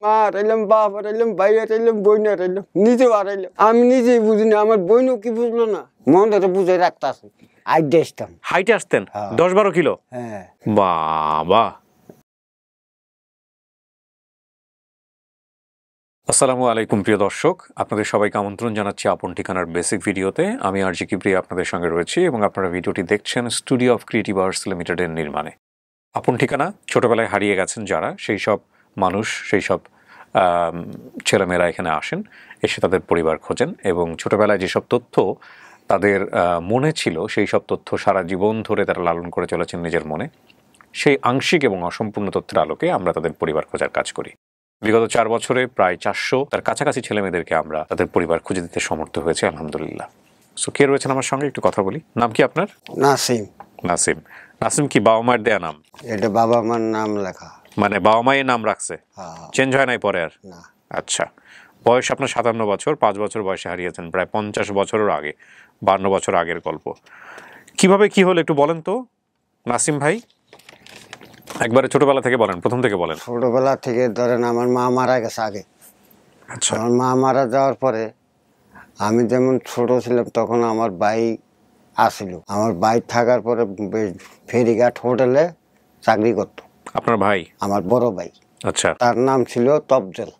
মা হারাইলাম, বাপ হারাইলাম, ভাই হারাইলাম, বোন হারাইলাম, নিজেও হারাইলাম। আমি নিজেই বুঝিনি, আমার বোনও কি বুঝলো না, মন ধরে বুঝে রাখতাছে। আইডে আসতাম, হাইটে আসতেন 10-12 কিলো? হ্যাঁ। বাবা। আসসালামু আলাইকুম প্রিয় দর্শক, আপনাদের সবাইকে আমন্ত্রণ জানাচ্ছি আপন ঠিকানার বেসিক ভিডিওতে। আমি আরজি কিবরিয়া আপনাদের সঙ্গে রয়েছি এবং আপনারা ভিডিওটি দেখছেন স্টুডিও অফ ক্রিয়েটিভ আর্টস লিমিটেডের নির্মাণে। আপন ঠিকানা ছোটবেলায় হারিয়ে গেছেন যারা, সেই সব মানুষ, সেই সব ছেলেমেয়েরা এখানে আসেন, এসে তাদের পরিবার খোঁজেন এবং ছোটবেলায় যেসব তথ্য তাদের মনে ছিল সেই সব তথ্য সারা জীবন ধরে তারা লালন করে চলেছেন নিজের মনে। সেই আংশিক এবং অসম্পূর্ণ তথ্যের আলোকে আমরা তাদের পরিবার খোঁজার কাজ করি। বিগত 4 বছরে প্রায় 400 তার কাছাকাছি ছেলেমেয়েদেরকে আমরা তাদের পরিবার খুঁজে দিতে সমর্থ হয়েছে, আলহামদুলিল্লাহ। সো কে রয়েছেন আমার সঙ্গে, একটু কথা বলি। নাম কি আপনার? নাসিম। নাসিম। নাসিম কি বাবা মায়ের দেয়া নাম? এটা বাবা মার নাম লেখা। মানে বাবা মায়ের নাম রাখছে, চেঞ্জ হয় নাই পরে আর? না। আচ্ছা, বয়স আপনার 57 বছর, 5 বছর বয়সে হারিয়েছেন, প্রায় 50 বছরের আগে, 52 বছর আগের গল্প। কিভাবে কি হলো একটু বলেন তো নাসিম ভাই, একবারে ছোটবেলা থেকে বলেন, প্রথম থেকে বলেন। ছোটবেলা থেকে ধরেন আমার মা মারা গেছে আগে। আচ্ছা। আমার মা মারা যাওয়ার পরে আমি যেমন ছোট ছিলাম তখন আমার ভাই আসিল। আমার ভাই থাকার পরে ফেরিঘাট হোটেলে চাকরি করতো। আপনার ভাই? আমার বড় ভাই। আচ্ছা। তার নাম ছিল তফজল।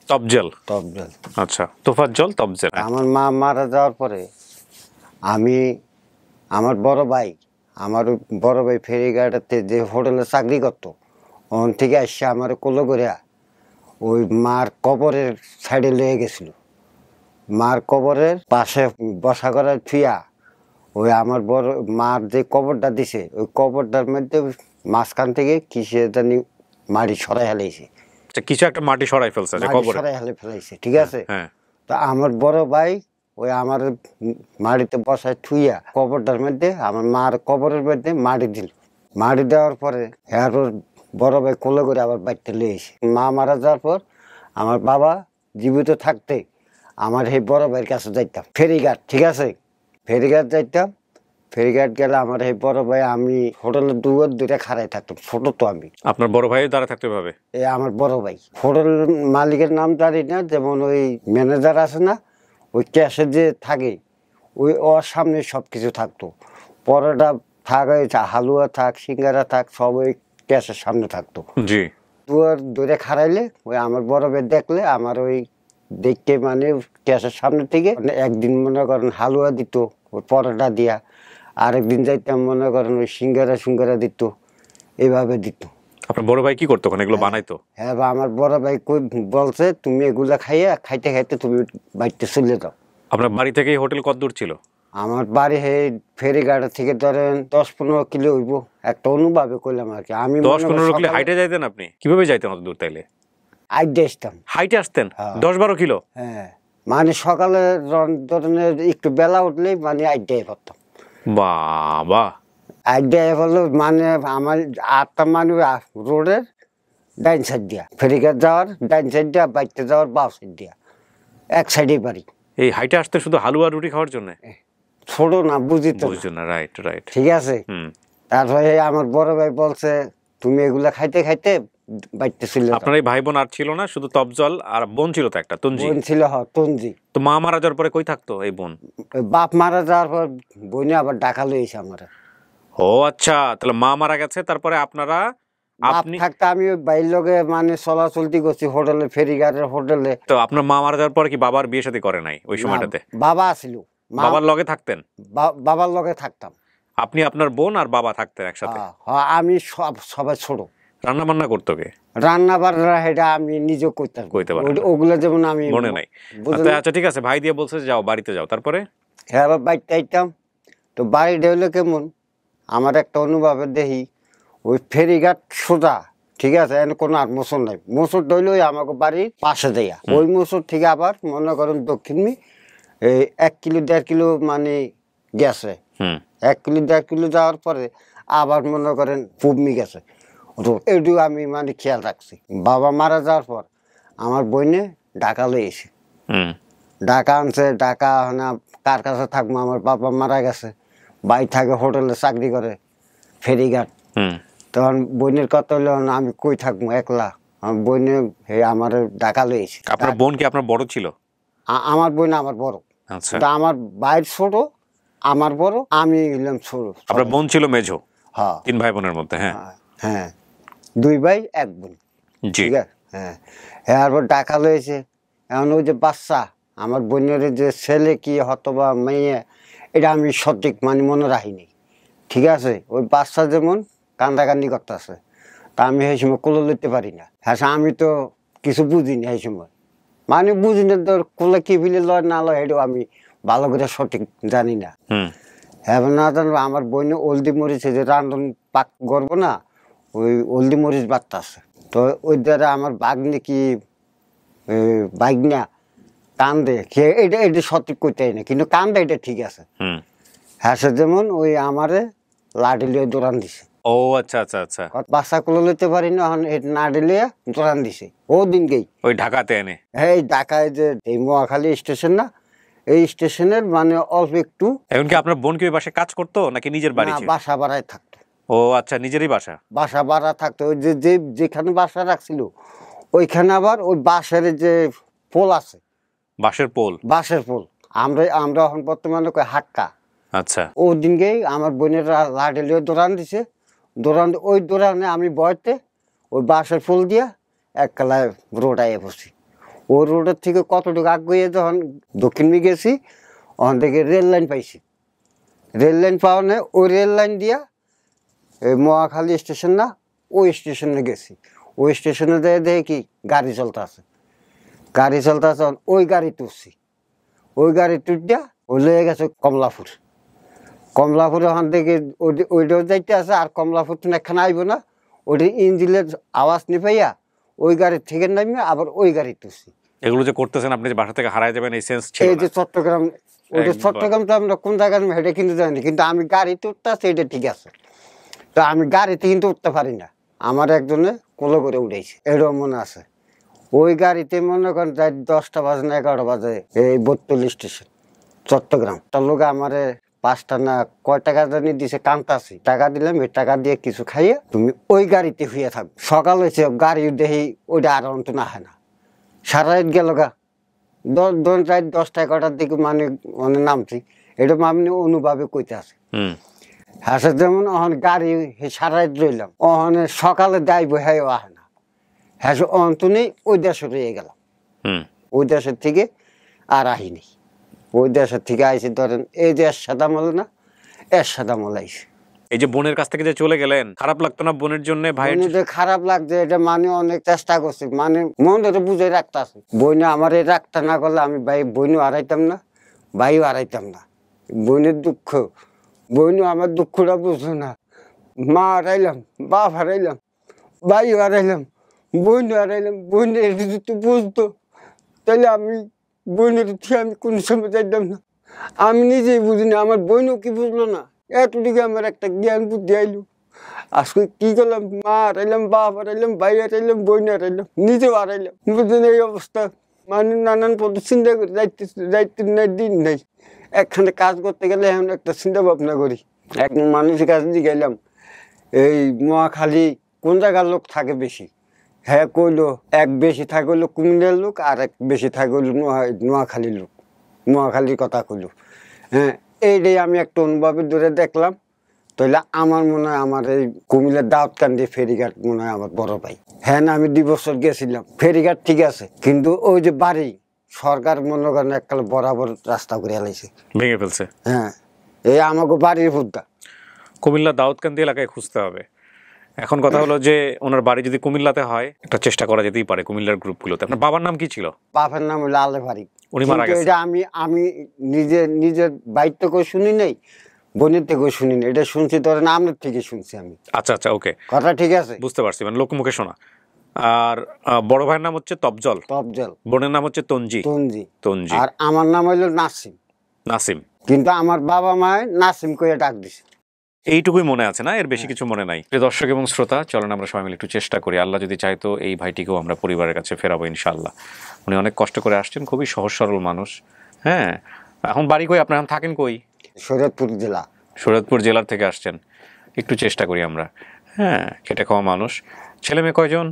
তফজল? তফজল। আচ্ছা, তোফাজ্জল, তফজল। আমার মা মারা যাওয়ার পরে আমি, আমার বড় ভাই ফেরিঘাটেতে যে হোটেলে চাকরি করতো, ওখান থেকে আসছে আমার কোলো করে ওই মার কবরের সাইডে লেগে গেছিল। মার কবরের পাশে বসা করার থুয়া ওই আমার বড় মার যে কবরটা দিছে ওই কবরটার মধ্যে মাঝখান থেকে কিসে জানি মাটি সরাই হেলাইছে। কিছু একটা মাটি সরাই ফেলছে, সরাই ফেলাইছে, ঠিক আছে। তো আমার বড় ভাই ওই আমার মাটিতে বসায় থুইয়া কবরটার মধ্যে আমার মার কবরের মধ্যে মাটি দিল। মাটি দেওয়ার পরে হ্যাঁ বড় ভাই কোলে করে আবার বাড়িতে লেগেছে। মা মারা যাওয়ার পর আমার বাবা জীবিত থাকতে আমার সেই বড় ভাইয়ের কাছে যাইতাম ফেরিঘাট, ঠিক আছে। ফেরিঘাট যাইতাম, ফেরিঘাট গেলে আমার এই বড় ভাই, আমি হোটেলের দুইটা খাড়াই থাকতাম, ছোট তো আমি। আপনার বড় ভাই দ্বারা থাকতে হবে? এই আমার বড় ভাই হোটেল মালিকের নাম জানি না, যেমন ওই ম্যানেজার আছে না, ওই ক্যাশে যে থাকে ওই ওর সামনে সব কিছু থাকতো। পরোটা থাক, হালুয়া থাক, সিঙ্গারা থাক, সব ওই ক্যাশের সামনে থাকতো। জি। দুয়ার দূরে খাড়াইলে ওই আমার বড় ভাই দেখলে আমার ওই দেখতে মানে ক্যাশের সামনে থেকে একদিন মনে করেন হালুয়া দিত ওই পরোটা দিয়া, আরেকদিন যাইতাম মনে করেন ওই সিঙ্গারা দিত, এইভাবে দিত। আপনার বড় ভাই কি করতো ওখানে, এগুলো বানাইতো? হ্যাঁ, বা আমার বড় ভাই বলছে তুমি এগুলা খাইতে খাইতে তুমি বাড়িতে চলে যাও। আপনার বাড়ি থেকে হোটেল কত দূর ছিল? আমার বাড়ি ফেরিঘাট থেকে ধরেন 10-15 কিলো হইব, একটা অনুভাবে করলাম আর কি। আমি 10-15 কিলো হাইটে যাইতেন আপনি? কিভাবে যাইতেন অত দূর? তাইলে আইডে আসতাম, হাইটে আসতেন 10-12 কিলো? হ্যাঁ, মানে সকালে ধরনের একটু বেলা উঠলেই মানে আইডে পড়তাম। বাবা। আইডে হলো মানে আমার 8টা মানে রোডের ডাইন সাইড দিয়া, ফেরিঘাট যাওয়ার ডাইন সাইড দিয়া, বাইকতে যাওয়ার বাম সাইড দিয়া, এক সাইডে বাড়ি। এই হাইটে আসতে শুধু হালুয়া রুটি খাওয়ার জন্য? ছোট না, বুঝিত না। রাইট রাইট, ঠিক আছে। তারপরে আমার বড় ভাই বলছে তুমি এগুলা খাইতে খাইতে বাইতে ছিল। আপনার এই ভাই বোন আর ছিল না, শুধু তফজল আর বোন ছিল তো একটা, তঞ্জি? বোন ছিল, তঞ্জি। তো মা মারা যাওয়ার পরে কই থাকতো এই বোন? বাপ মারা যাওয়ার পর বোনে আবার ঢাকা লইছে আমার। ও আচ্ছা, তাহলে মা মারা গেছে, তারপরে আপনারা থাকতে আমি ওই বাইর লগে মানে চলাচলতি করছি হোটেলে, ফেরিঘাটের হোটেলে। তো আপনার মা মারা যাওয়ার পরে কি বাবার বিয়ে শাদী করে নাই ওই সময়টাতে? বাবা ছিল, বাবার লগে থাকতেন? বাবার লগে থাকতাম। আপনি, আপনার বোন আর বাবা থাকতেন একসাথে? আমি সবাই ছোট। রান্না বান্না করতো কে? রান্না বান্না এটা আমি নিজে করতাম, ওগুলো যেমন আমি মনে নাই। আচ্ছা ঠিক আছে, ভাই দিয়ে বলছে যাও বাড়িতে যাও, তারপরে? হ্যাঁ, আবার বাড়িতে আইতাম। তো বাড়িটা হইলো কেমন, আমার একটা অনুভবে দেখি ওই ফেরিঘাট সোজা, ঠিক আছে, কোনো আর মোচর নাই। মোচর ধরলে ওই আমাকে বাড়ির পাশে দেয়া, ওই মোচর থেকে আবার মনে করেন দক্ষিণ এই 1 কিলো 1.5 কিলো মানে গেছে। 1 কিলো 1.5 কিলো যাওয়ার পরে আবার মনে করেন পূবমি গেছে। এটু আমি মানে খেয়াল রাখছি। বাবা মারা যাওয়ার পর আমার বইনে ঢাকা লইছে, ঢাকা আনছে। ঢাকা না কার কাছে থাকবো, আমার বাবা মারা গেছে, ভাই থাকে হোটেলে চাকরি করে ফেরিঘাট। তখন বোনের কথা হলো আমি কই থাকবো একলা, আমার বোনে আমার ডাকা লইছে। আপনার বোন কি আপনার বড় ছিল? আমার বোন আমার বড়। আচ্ছা, কিন্তু আমার ভাইয়ের ছোট, আমার বড়, আমি হইলাম ছোট। আপনার বোন ছিল মেজো? হ্যাঁ 3 ভাই বোনের মধ্যে। হ্যাঁ হ্যাঁ 2 ভাই 1 বোন। জি। ঠিক আছে, হ্যাঁ। এরপর ডাকা লয়েছে। এখন ওই যে বাচ্চা আমার বোনের যে ছেলে কি হতো বা মেয়ে, এটা আমি সঠিক মানে মনে রাখিনি। ঠিক আছে, ওই বাচ্চা যেমন কান্দাকান্দি করতেছে, তা আমি সেই সময় কোলে লইতে পারি না। হ্যাঁ আমি তো কিছু বুঝিনি সেই সময়, মানে বুঝি না তোর কোলে কি ফিলে লয় না লয়, এটাও আমি ভালো করে সঠিক জানি না। হ্যাঁ না জানবো আমার বোনে হলদি মরিচে যে রান্ধন পাক করবো না, ওই হলদি মরিচ বাড়তে আছে। তো ওই দ্বারা আমার বাঘনে কি বাঘনা কান্দে, এটা এটা সঠিক করতে না, কিন্তু কান্দে এটা ঠিক আছে। হ্যাঁ সে যেমন ওই আমারে লাঠি লিয়ে দৌড়ান দিছে। ও আচ্ছা আচ্ছা আচ্ছা, বাচ্চা কোলে লইতে পারি না, এখন না দিলে দৌড়ান দিছে ও দিনকেই। ওই ঢাকাতে এনে? হ্যাঁ এই ঢাকায় যে এই মহাখালী স্টেশন না, এই স্টেশনের মানে অল্প একটু। এখন কি আপনার বোন কি ওই বাসায় কাজ করতো নাকি নিজের বাড়ি ছিল? বাসা ভাড়ায় থাকতো। ও আচ্ছা, নিজেরই বাসা? বাসা ভাড়া থাকতো। ওই যে যেখানে বাসা রাখছিল ওইখানে আবার ওই বাঁশের যে পোল আছে, বাঁশের পোল? বাঁশের পোল। আমরা আমরা এখন বর্তমানে কই হাক্কা। আচ্ছা। ও দিনকেই আমার বোনের লাঠি লিয়ে দৌড়ান দিছে। দৌড়ান ওই দৌড়ানে আমি বয়তে ওই বাঁশের পোল দিয়া এক কালায় রোড আইয়ে পড়ছি। ওই রোডের থেকে কতটুকু আগে যখন দক্ষিণ দিকে গেছি, ওখান থেকে রেল লাইন পাইছি। রেল লাইন পাওয়া নেই, ওই রেল লাইন দিয়া এই মহাখালী স্টেশন না, ওই স্টেশনে গেছি। ওই স্টেশনে যেয়ে দেখি কি গাড়ি চলতে আছে, গাড়ি চলতে আছে। ওই গাড়ি তুলছি, ওই গাড়ি তুটিয়া ওই লেগে গেছে কমলাপুর। কমলাপুর ওখান থেকে ওইটাও যাইতে আছে, আর কমলাপুর তো এখানে আইব না, ওইটা ইঞ্জিনের আওয়াজ নি পাইয়া ওই গাড়ির থেকে নামিয়ে আবার ওই গাড়ি তুলছি। এগুলো যে করতেছেন আপনি, যে বাসা থেকে হারায় যাবেন এই সেন্স ছিল? এই যে চট্টগ্রাম, ওইটা চট্টগ্রাম তো আমরা কোন জায়গায় হেঁটে কিন্তু জানি, কিন্তু আমি গাড়িতে উঠতে আসছি, এটা ঠিক আছে। তো আমি গাড়িতে কিন্তু উঠতে পারি না, আমার একজনে কোলে করে উঠেছে, এটাও মনে আছে। ওই গাড়িতে মনে করেন যাই 10টা বাজে না 11টা বাজে এই 42 স্টেশন চট্টগ্রাম। তার লোক আমারে 5টা না কয় টাকা জানি দিছে, কান্তাছি। টাকা দিলাম, এই টাকা দিয়ে কিছু খাইয়ে তুমি ওই গাড়িতে শুয়ে থাকবে। সকাল হয়েছে, গাড়ি দেখি ওইটা আর অন্ত না হয় না, সারা রাত গেল গা। রাত 10টা 11টার দিকে মানে মানে নামছি, এটা আমি অনুভবে কইতে আছে। হ্যাঁ যেমন ওখানে গাড়ি সারা রাত রইলাম, ওখানে সকালে দায় বহাই আহে না। হ্যাঁ অন্তনি ওই দেশে রয়ে গেলাম, ওই দেশের থেকে আর আহিনি। ওই দেশের থেকে আইসি ধরেন এই যে এরশাদামল না, এরশাদামল আইসি। এই যে বোনের কাছ থেকে যে চলে গেলেন, খারাপ লাগতো না বোনের জন্য? ভাইয়ের যে খারাপ লাগছে, এটা মানে অনেক চেষ্টা করছি, মানে মনে বুঝে রাখতে আছে। বইনে আমার এই রাখতে না করলে আমি ভাই বইনও হারাইতাম না, ভাইও হারাইতাম না। বইনের দুঃখ, বইনও আমার দুঃখটা বুঝলো না। মা হারাইলাম, বাপ হারাইলাম, ভাইও হারাইলাম, বইনও হারাইলাম। বইনের যদি বুঝতো তাহলে আমি বইনের থেকে আমি কোন সময় যাইতাম না। আমি নিজেই বুঝিনি, আমার বইনও কি বুঝলো না। এতদিকে আমার একটা জ্ঞান বুদ্ধি আইলো। আজকে কি করলাম, মা হারাইলাম, বাপ হারাইলাম, ভাই হারাইলাম, বোন হারাইলাম, নিজেও হারাইলাম। বুঝলেন এই অবস্থা, মানে নানান পদ চিন্তা করি, যাইতে নাই দিন নাই। একখানে কাজ করতে গেলে এখন একটা চিন্তা ভাবনা করি। এক মানুষের কাছে দিয়ে গেলাম, এই মহাখালী কোন জায়গার লোক থাকে বেশি? হ্যাঁ কইলো এক বেশি থাকে হইলো কুমিল্লার লোক, আর এক বেশি থাকে হইলো নোয়াখালীর লোক। নোয়াখালীর কথা কইলো। হ্যাঁ এইটাই আমি একটা অনুভবের ধরে দেখলাম। তাহলে আমার মনে হয় আমার এই কুমিল্লার দাউদকান্দি ফেরিঘাট মনে হয় আমার বড় ভাই। হ্যাঁ না আমি 2 বছর গেছিলাম, ফেরিঘাট ঠিক আছে, কিন্তু ওই যে বাড়ি সরকার মনে করেন এককালে বরাবর রাস্তা করে এলাইছে, ভেঙে ফেলছে। হ্যাঁ এই আমাকে বাড়ির ফুদ্দা। কুমিল্লা দাউদকান্দি এলাকায় খুঁজতে হবে। এখন কথা হলো যে ওনার বাড়ি যদি কুমিল্লাতে হয়, একটা চেষ্টা করা যেতেই পারে কুমিল্লার গ্রুপগুলোতে। আপনার বাবার নাম কি ছিল? বাপের নাম হলো আলে বাড়ি। উনি মারা গেছে? এটা আমি নিজের বাইর থেকেও শুনি নাই, বোনের থেকেও শুনি না, এটা শুনছি ধরেন আপনার থেকে শুনছি আমি। আচ্ছা আচ্ছা, ওকে, কথা ঠিক আছে, বুঝতে পারছি, মানে লোকমুখে শোনা। আর বড় ভাইয়ের নাম হচ্ছে তফজল, তফজল। বোনের নাম হচ্ছে তঞ্জি। তঞ্জি। তঞ্জি। আর আমার নাম হলো নাসিম। নাসিম। কিন্তু আমার বাবা মায় নাসিম করে ডাক দিছে। এইটুকুই মনে আছে না, এর বেশি কিছু মনে নাই। প্রিয় দর্শক এবং শ্রোতা, চলেন আমরা সবাই মিলে একটু চেষ্টা করি। আল্লাহ যদি চাইতো এই ভাইটিকেও আমরা পরিবারের কাছে ফেরাবো ইনশাআল্লাহ। উনি অনেক কষ্ট করে আসছেন, খুবই সহজ সরল মানুষ। হ্যাঁ, এখন বাড়ি কই আপনার? এখন থাকেন কই? শরীয়তপুর জেলা। শরীয়তপুর জেলার থেকে আসছেন, একটু চেষ্টা করি আমরা। হ্যাঁ, খেটে খাওয়া মানুষ। ছেলে মেয়ে কয়জন?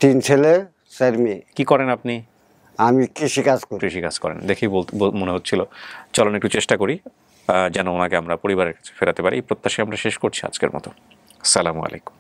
3 ছেলে 4 মেয়ে। কি করেন আপনি? আমি কৃষিকাজ করি। কৃষিকাজ করেন দেখেই মনে হচ্ছিল। চলুন একটু চেষ্টা করি যেন ওনাকে আমরা পরিবারের কাছে ফেরাতে পারি। এই প্রত্যাশা আমরা শেষ করছি আজকের মতো। আসসালামু আলাইকুম।